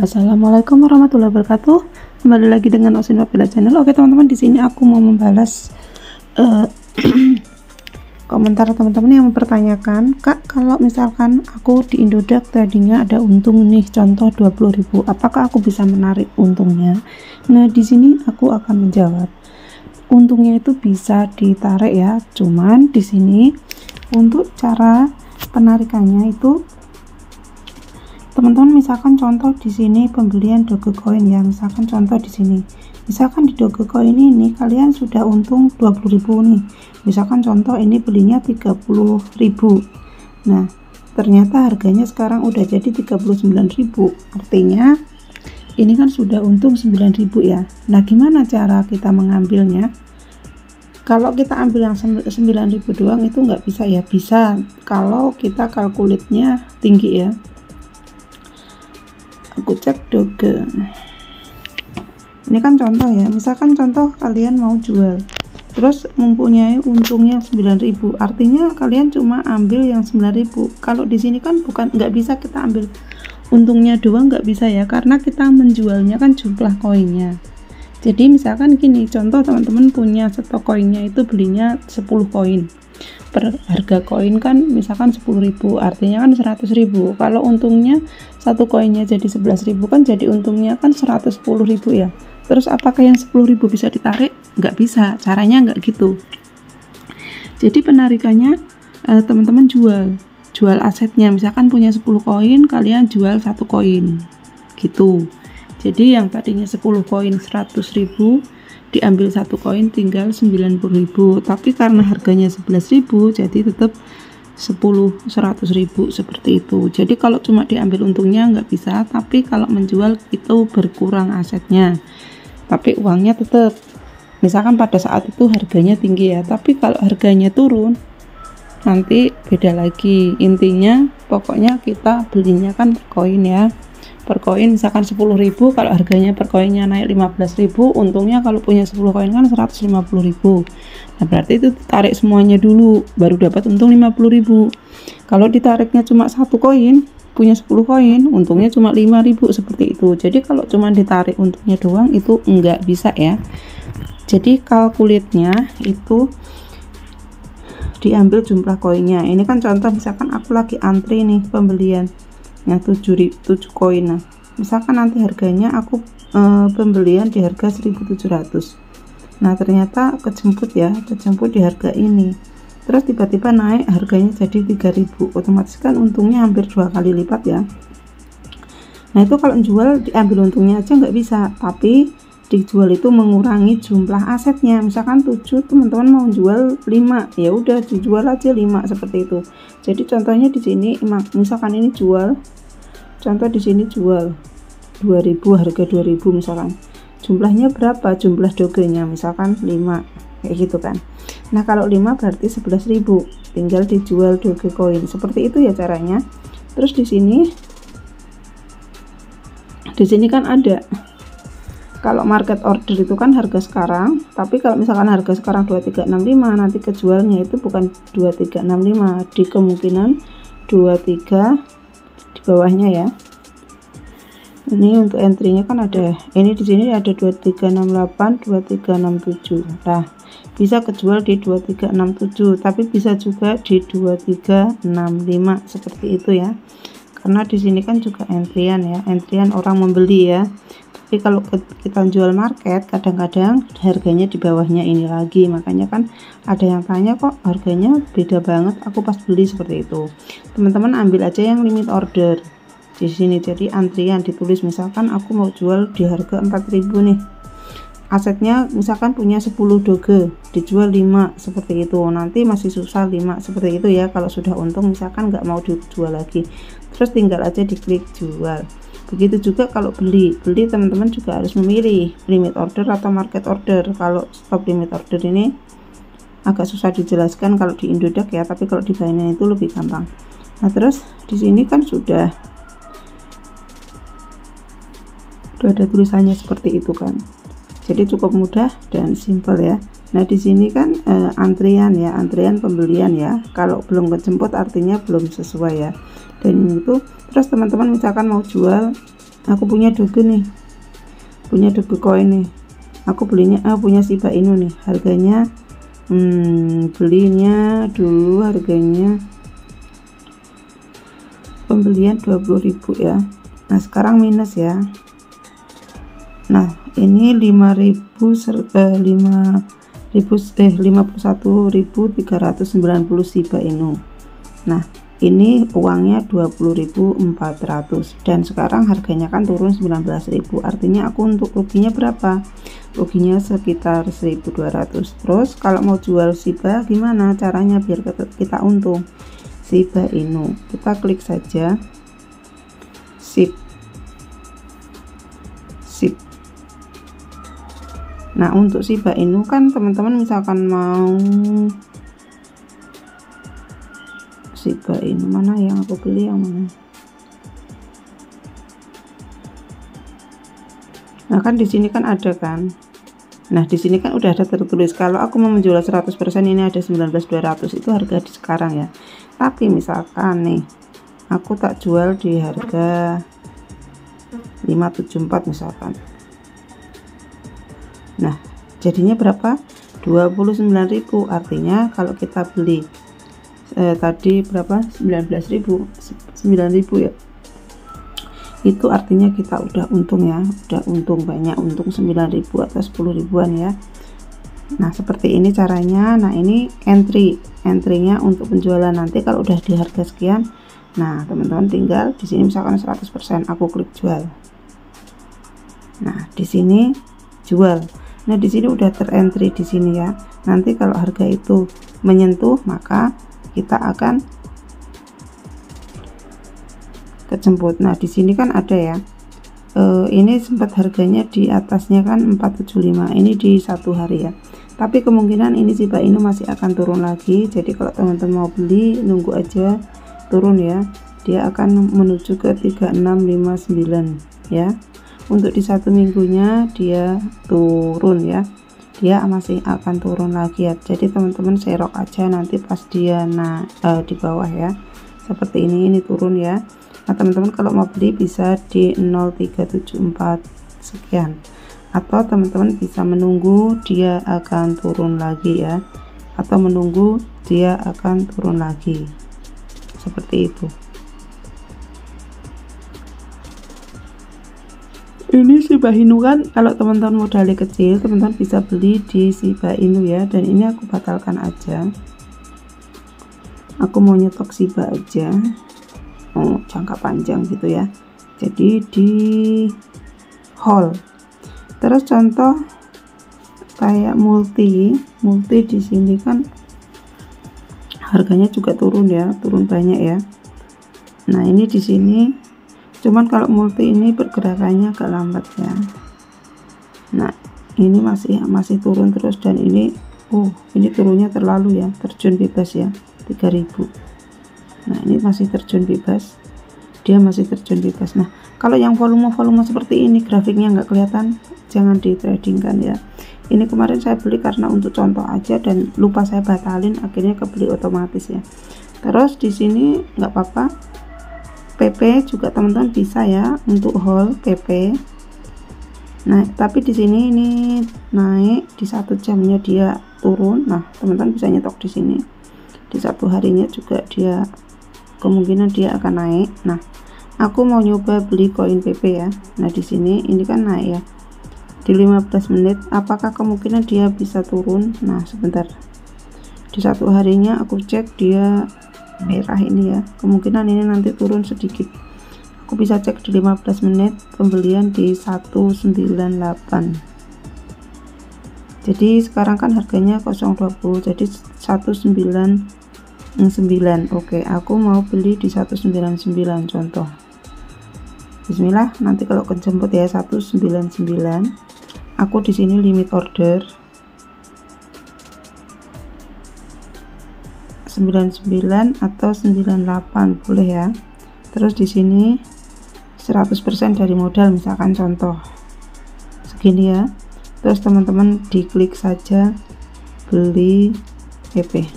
Assalamualaikum warahmatullahi wabarakatuh. Kembali lagi dengan Osin Wabila Channel. Oke teman-teman, di sini aku mau membalas komentar teman-teman yang mempertanyakan, Kak, kalau misalkan aku di Indodax tadinya ada untung nih, contoh 20.000, apakah aku bisa menarik untungnya? Nah, di sini aku akan menjawab. Untungnya itu bisa ditarik ya, cuman di sini untuk cara penarikannya itu teman-teman, misalkan contoh di sini pembelian Dogecoin ya, misalkan contoh di sini, misalkan di Dogecoin ini kalian sudah untung 20.000 nih, misalkan contoh ini belinya 30.000. Nah, ternyata harganya sekarang udah jadi 39.000, artinya ini kan sudah untung 9.000 ya. Nah, gimana cara kita mengambilnya? Kalau kita ambil yang 9.000 doang itu nggak bisa ya. Bisa kalau kita kalkulitnya tinggi ya. Aku cek Doge, ini kan contoh ya, misalkan contoh kalian mau jual terus mempunyai untungnya 9.000, artinya kalian cuma ambil yang 9.000. Kalau di sini kan nggak bisa kita ambil untungnya doang, nggak bisa ya, karena kita menjualnya kan jumlah koinnya. Jadi misalkan gini, contoh teman-teman punya stok koinnya itu belinya 10 koin, per harga koin kan misalkan 10.000, artinya kan 100.000. Kalau untungnya satu koinnya jadi 11.000, kan jadi untungnya kan 110.000 ya. Terus apakah yang 10.000 bisa ditarik? Nggak bisa, caranya nggak gitu. Jadi penarikannya teman-teman jual asetnya, misalkan punya 10 koin, kalian jual satu koin gitu. Jadi yang tadinya 10 koin 100.000, diambil satu koin tinggal 90.000, tapi karena harganya 11.000 jadi tetap 100.000 seperti itu. Jadi kalau cuma diambil untungnya nggak bisa, tapi kalau menjual itu berkurang asetnya, tapi uangnya tetap. Misalkan pada saat itu harganya tinggi ya, tapi kalau harganya turun nanti beda lagi. Intinya pokoknya kita belinya kan koin ya, per koin misalkan 10.000, kalau harganya per koinnya naik 15.000, untungnya kalau punya 10 koin kan 150.000. Nah, berarti itu tarik semuanya dulu baru dapat untung 50.000. Kalau ditariknya cuma satu koin, punya 10 koin, untungnya cuma 5.000 seperti itu. Jadi kalau cuma ditarik untungnya doang itu enggak bisa ya. Jadi kalkulitnya itu diambil jumlah koinnya. Ini kan contoh misalkan aku lagi antri nih pembelian yang 7 koin. Nah, misalkan nanti harganya aku pembelian di harga 1.700. Nah, ternyata kejemput di harga ini, terus tiba-tiba naik harganya jadi 3.000, otomatis kan untungnya hampir 2 kali lipat ya. Nah, itu kalau jual diambil untungnya aja nggak bisa, tapi dijual itu mengurangi jumlah asetnya. Misalkan 7, teman-teman mau jual 5, ya udah dijual aja 5 seperti itu. Jadi contohnya di sini misalkan ini jual, contoh di sini jual 2.000, harga 2.000 misalkan. Jumlahnya berapa? Jumlah dogenya misalkan 5, kayak gitu kan. Nah, kalau 5 berarti 11.000, tinggal dijual Dogecoin. Seperti itu ya caranya. Terus di sini kan ada, kalau market order itu kan harga sekarang, tapi kalau misalkan harga sekarang 2365, nanti kejualnya itu bukan 2365, di kemungkinan 23 di bawahnya ya. Ini untuk entry-nya kan ada, ini di sini ada 2368, 2367. Nah, bisa kejual di 2367, tapi bisa juga di 2365 seperti itu ya. Karena di sini kan juga entryan ya, entryan orang membeli ya. Tapi kalau kita jual market, kadang-kadang harganya di bawahnya ini lagi. Makanya kan ada yang tanya, kok harganya beda banget aku pas beli, seperti itu. Teman-teman ambil aja yang limit order di sini. Jadi antrian ditulis, misalkan aku mau jual di harga 4.000 nih, asetnya misalkan punya 10 doge, dijual 5 seperti itu. Nanti masih susah 5 seperti itu ya. Kalau sudah untung misalkan nggak mau dijual lagi, terus tinggal aja diklik jual. Begitu juga kalau beli teman-teman juga harus memilih limit order atau market order. Kalau stop limit order ini agak susah dijelaskan kalau di Indodax ya, tapi kalau di Binance itu lebih gampang. Nah, terus di sini kan sudah ada tulisannya seperti itu kan. Jadi cukup mudah dan simple ya. Nah, di sini kan antrian ya, antrian pembelian ya. Kalau belum kejemput artinya belum sesuai ya. Dan itu terus teman-teman misalkan mau jual aku punya Doge nih, punya Dogecoin nih, aku belinya punya Shiba Inu nih, harganya belinya dulu harganya pembelian 20.000 ya. Nah sekarang minus ya. Nah ini 51.390 Shiba Inu. Nah ini uangnya 20.400 dan sekarang harganya kan turun 19.000, artinya aku untuk ruginya berapa? Ruginya sekitar 1.200. Terus kalau mau jual Shiba gimana caranya biar kita untung? Shiba Inu, kita klik saja SIP. Nah untuk Shiba Inu kan teman-teman misalkan mau Shiba Inu mana yang aku beli, yang mana? Nah kan di sini kan ada kan. Nah di sini kan udah ada tertulis kalau aku mau menjual 100% ini ada 19.200, itu harga di sekarang ya. Tapi misalkan nih aku tak jual di harga 574 misalkan. Nah jadinya berapa? 29.000. Artinya kalau kita beli tadi berapa? 9.000 ya, itu artinya kita udah untung ya, udah untung banyak, untung 9.000 atau 10 ribuan ya. Nah seperti ini caranya. Nah ini entry-nya untuk penjualan nanti kalau udah di harga sekian. Nah teman-teman tinggal di sini misalkan 100%, aku klik jual. Nah di sini jual. Nah di sini udah terentry di sini ya. Nanti kalau harga itu menyentuh maka kita akan kejemput. Nah di sini kan ada ya, ini sempat harganya di atasnya kan 475, ini di satu hari ya, tapi kemungkinan ini Shiba Inu masih akan turun lagi. Jadi kalau teman-teman mau beli nunggu aja turun ya, dia akan menuju ke 3659 ya. Untuk di satu minggunya dia turun ya, dia masih akan turun lagi ya. Jadi teman-teman serok aja nanti pas dia di bawah ya, seperti ini turun ya. Nah teman-teman kalau mau beli bisa di 0374 sekian, atau teman-teman bisa menunggu dia akan turun lagi ya, atau menunggu dia akan turun lagi, seperti itu. Ini Shiba Inu kan kalau teman-teman modalnya kecil, teman-teman bisa beli di Shiba Inu ya. Dan ini aku batalkan aja, aku mau nyetok Shiba aja, jangka panjang gitu ya. Jadi di hold. Terus contoh kayak multi di sini kan harganya juga turun ya, turun banyak ya. Nah ini di sini cuman kalau multi ini pergerakannya agak lambat ya. Nah ini masih turun terus, dan ini ini turunnya terlalu ya, terjun bebas ya 3.000. Nah ini masih terjun bebas, dia masih terjun bebas. Nah kalau yang volume seperti ini grafiknya nggak kelihatan, jangan di trading kan ya. Ini kemarin saya beli karena untuk contoh aja dan lupa saya batalin, akhirnya kebeli otomatis ya. Terus di sini nggak apa-apa, PP juga teman-teman bisa ya untuk hold PP. Nah tapi di sini ini naik, di 1 jamnya dia turun. Nah teman-teman bisa nyetok di sini, di 1 harinya juga dia kemungkinan dia akan naik. Nah aku mau nyoba beli koin PP ya. Nah di sini ini kan naik ya di 15 menit, apakah kemungkinan dia bisa turun? Nah sebentar, di 1 harinya aku cek dia merah ini ya, kemungkinan ini nanti turun sedikit. Aku bisa cek di 15 menit pembelian di 198. Jadi sekarang kan harganya 020, jadi 199. Oke, aku mau beli di 199 contoh. Bismillah, nanti kalau kejemput ya 199. Aku di sini limit order 99 atau 98 boleh ya. Terus di sini 100% dari modal, misalkan contoh segini ya. Terus teman-teman diklik saja beli PP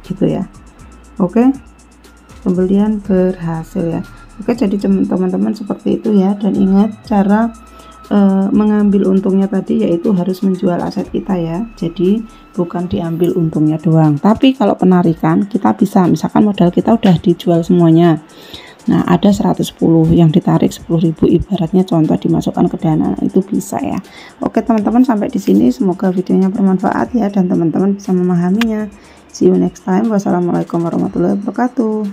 gitu ya. Oke, pembelian berhasil ya. Oke, jadi teman-teman seperti itu ya. Dan ingat cara mengambil untungnya tadi yaitu harus menjual aset kita ya. Jadi bukan diambil untungnya doang, tapi kalau penarikan kita bisa, misalkan modal kita udah dijual semuanya, nah ada 110 yang ditarik 10.000, ibaratnya contoh dimasukkan ke dana, itu bisa ya. Oke teman-teman, sampai di sini semoga videonya bermanfaat ya dan teman-teman bisa memahaminya. See you next time. Wassalamualaikum warahmatullahi wabarakatuh.